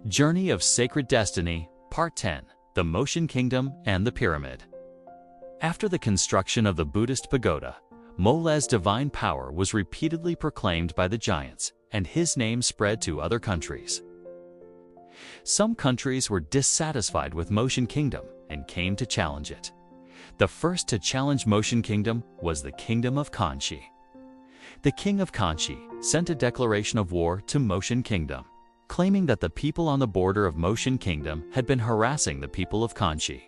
Journey of Sacred Destiny, Part 10, The Motian Kingdom and the Pyramid. After the construction of the Buddhist pagoda, Mole's divine power was repeatedly proclaimed by the giants, and his name spread to other countries. Some countries were dissatisfied with Motian Kingdom and came to challenge it. The first to challenge Motian Kingdom was the Kingdom of Qihang. The king of Qihang sent a declaration of war to Motian Kingdom, claiming that the people on the border of Motian Kingdom had been harassing the people of Qihang,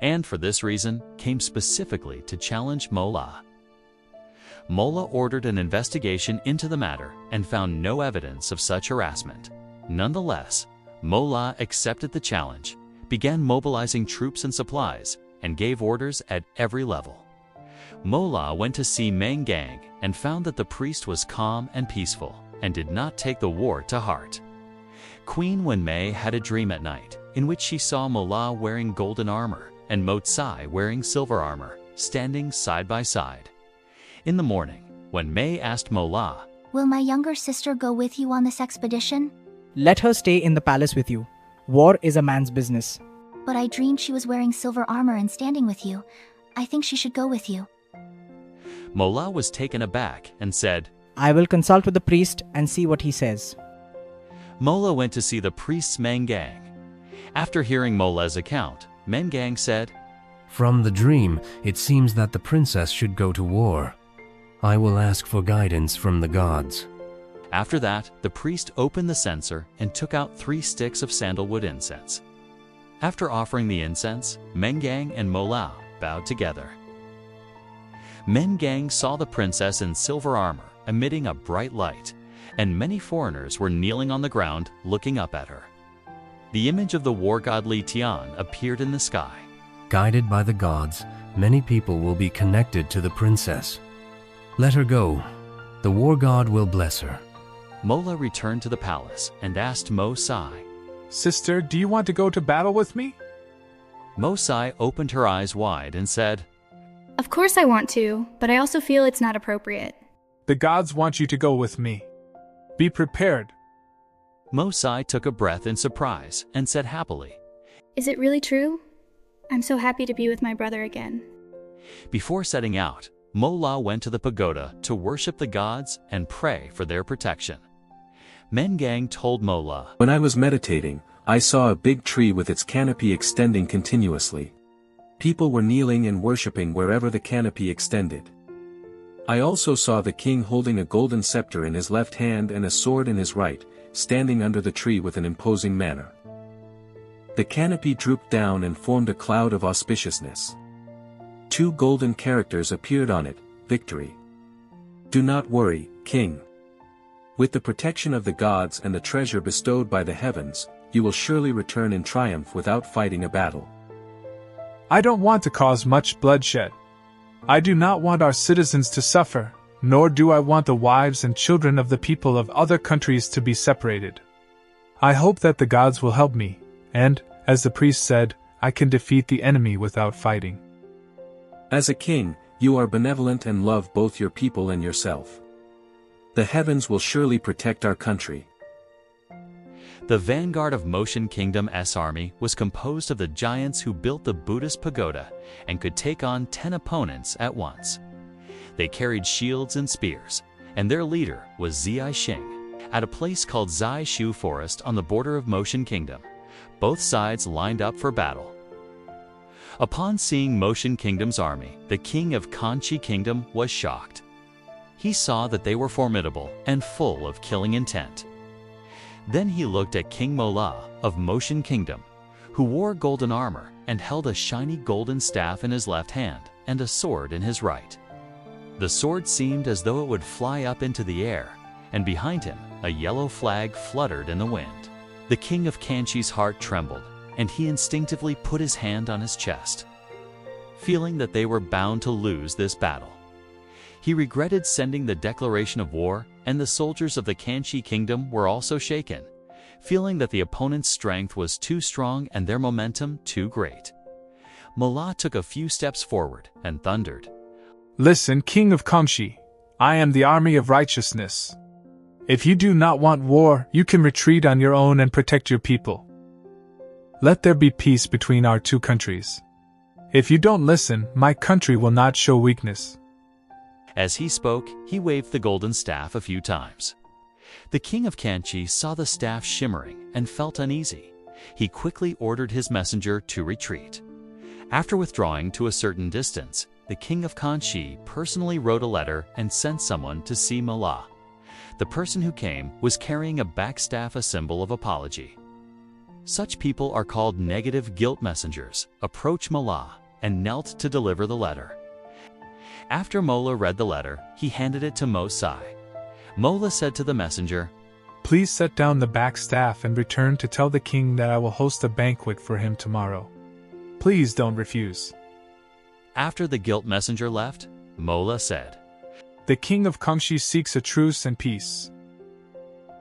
and for this reason came specifically to challenge Mola. Mola ordered an investigation into the matter and found no evidence of such harassment. Nonetheless, Mola accepted the challenge, began mobilizing troops and supplies, and gave orders at every level. Mola went to see Mengang and found that the priest was calm and peaceful and did not take the war to heart. Queen Wenmei had a dream at night in which she saw Mola wearing golden armor and Motsai wearing silver armor, standing side by side. In the morning, Wenmei asked Mola, "Will my younger sister go with you on this expedition?" "Let her stay in the palace with you. War is a man's business." "But I dreamed she was wearing silver armor and standing with you. I think she should go with you." Mola was taken aback and said, "I will consult with the priest and see what he says." Mola went to see the priest Mengang. After hearing Mola's account, Mengang said, "From the dream, it seems that the princess should go to war. I will ask for guidance from the gods." After that, the priest opened the censer and took out 3 sticks of sandalwood incense. After offering the incense, Mengang and Mola bowed together. Mengang saw the princess in silver armor emitting a bright light, and many foreigners were kneeling on the ground looking up at her. The image of the war god Li Tian appeared in the sky. "Guided by the gods, many people will be connected to the princess. Let her go. The war god will bless her." Mola returned to the palace and asked Motsai. "Sister, do you want to go to battle with me?" Motsai opened her eyes wide and said, "Of course I want to, but I also feel it's not appropriate." "The gods want you to go with me. Be prepared." Motsai took a breath in surprise and said happily, "Is it really true? I'm so happy to be with my brother again." Before setting out, Mola went to the pagoda to worship the gods and pray for their protection. Mengang told Mola, "When I was meditating, I saw a big tree with its canopy extending continuously. People were kneeling and worshipping wherever the canopy extended. I also saw the king holding a golden scepter in his left hand and a sword in his right, standing under the tree with an imposing manner. The canopy drooped down and formed a cloud of auspiciousness. 2 golden characters appeared on it, victory. Do not worry, king. With the protection of the gods and the treasure bestowed by the heavens, you will surely return in triumph without fighting a battle." "I don't want to cause much bloodshed. I do not want our citizens to suffer, nor do I want the wives and children of the people of other countries to be separated. I hope that the gods will help me, and, as the priest said, I can defeat the enemy without fighting." As a king, you are benevolent and love both your people and yourself. The heavens will surely protect our country. The vanguard of Motian Kingdom's army was composed of the giants who built the Buddhist pagoda and could take on 10 opponents at once. They carried shields and spears, and their leader was Zai Xing. At a place called Zai Shu Forest on the border of Motian Kingdom, both sides lined up for battle. Upon seeing Motian Kingdom's army, the king of Qihang Kingdom was shocked. He saw that they were formidable and full of killing intent. Then he looked at King Mola of Motian Kingdom, who wore golden armor and held a shiny golden staff in his left hand and a sword in his right. The sword seemed as though it would fly up into the air, and behind him, a yellow flag fluttered in the wind. The king of Qihang's heart trembled, and he instinctively put his hand on his chest, feeling that they were bound to lose this battle. He regretted sending the declaration of war, and the soldiers of the Qihang Kingdom were also shaken, feeling that the opponent's strength was too strong and their momentum too great. Mola took a few steps forward and thundered, "Listen, king of Qihang, I am the army of righteousness. If you do not want war, you can retreat on your own and protect your people. Let there be peace between our two countries. If you don't listen, my country will not show weakness." As he spoke, he waved the golden staff a few times. The king of Kanchi saw the staff shimmering and felt uneasy. He quickly ordered his messenger to retreat. After withdrawing to a certain distance, the king of Kanchi personally wrote a letter and sent someone to see Mola. The person who came was carrying a backstaff, a symbol of apology. Such people are called negative guilt messengers, approached Mola and knelt to deliver the letter. After Mola read the letter, he handed it to Mosai. Mola said to the messenger, "Please set down the backstaff and return to tell the king that I will host a banquet for him tomorrow. Please don't refuse." After the guilt messenger left, Mola said, "The king of Kangxi seeks a truce and peace."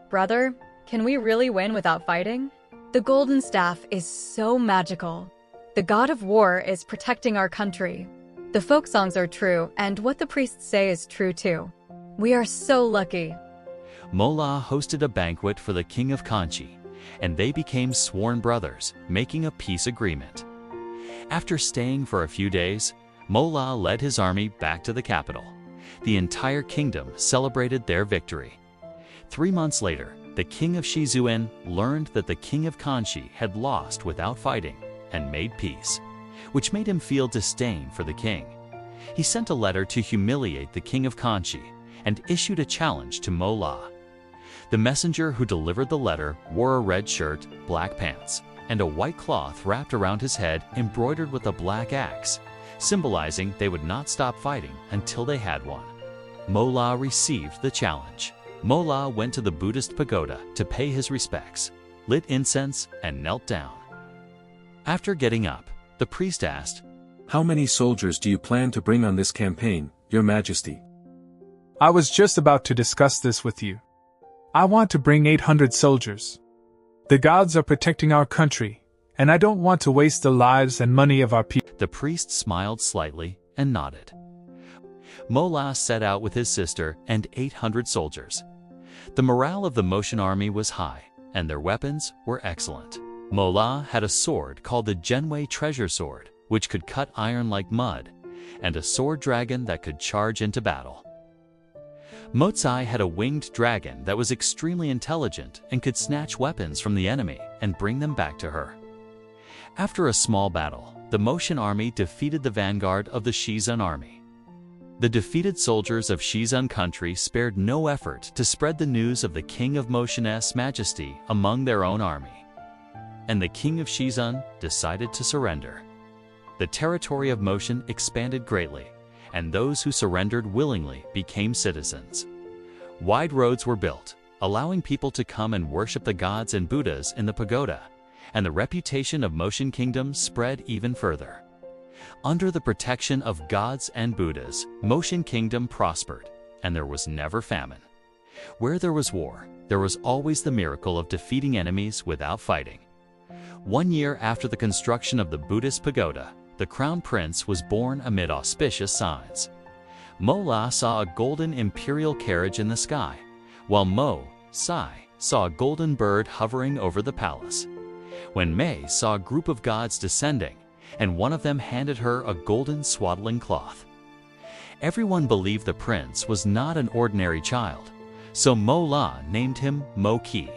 Brother, can we really win without fighting? The golden staff is so magical. The god of war is protecting our country. The folk songs are true, and what the priests say is true too. We are so lucky. Mola hosted a banquet for the king of Kanchi, and they became sworn brothers, making a peace agreement. After staying for a few days, Mola led his army back to the capital. The entire kingdom celebrated their victory. 3 months later, the king of Shizuan learned that the king of Kanchi had lost without fighting and made peace, which made him feel disdain for the king. He sent a letter to humiliate the king of Kanchi and issued a challenge to Mola. The messenger who delivered the letter wore a red shirt, black pants, and a white cloth wrapped around his head embroidered with a black axe, symbolizing they would not stop fighting until they had one. Mola received the challenge. Mola went to the Buddhist pagoda to pay his respects, lit incense, and knelt down. After getting up, the priest asked, "How many soldiers do you plan to bring on this campaign, Your Majesty?" "I was just about to discuss this with you. I want to bring 800 soldiers. The gods are protecting our country, and I don't want to waste the lives and money of our people." The priest smiled slightly and nodded. Mola set out with his sister and 800 soldiers. The morale of the Motian army was high, and their weapons were excellent. Mola had a sword called the Genwei Treasure Sword, which could cut iron like mud, and a sword dragon that could charge into battle. Motsai had a winged dragon that was extremely intelligent and could snatch weapons from the enemy and bring them back to her. After a small battle, the Motian army defeated the vanguard of the Shizun army. The defeated soldiers of Shizun country spared no effort to spread the news of the king of Motian's majesty among their own army. And the king of Shizun decided to surrender. The territory of Motian expanded greatly, and those who surrendered willingly became citizens. Wide roads were built, allowing people to come and worship the gods and Buddhas in the pagoda, and the reputation of Motian Kingdom spread even further. Under the protection of gods and Buddhas, Motian Kingdom prospered, and there was never famine. Where there was war, there was always the miracle of defeating enemies without fighting. 1 year after the construction of the Buddhist pagoda, the crown prince was born amid auspicious signs. Mola saw a golden imperial carriage in the sky, while Sai saw a golden bird hovering over the palace. When Mei saw a group of gods descending, and one of them handed her a golden swaddling cloth. Everyone believed the prince was not an ordinary child, so Mola named him Mo Qi.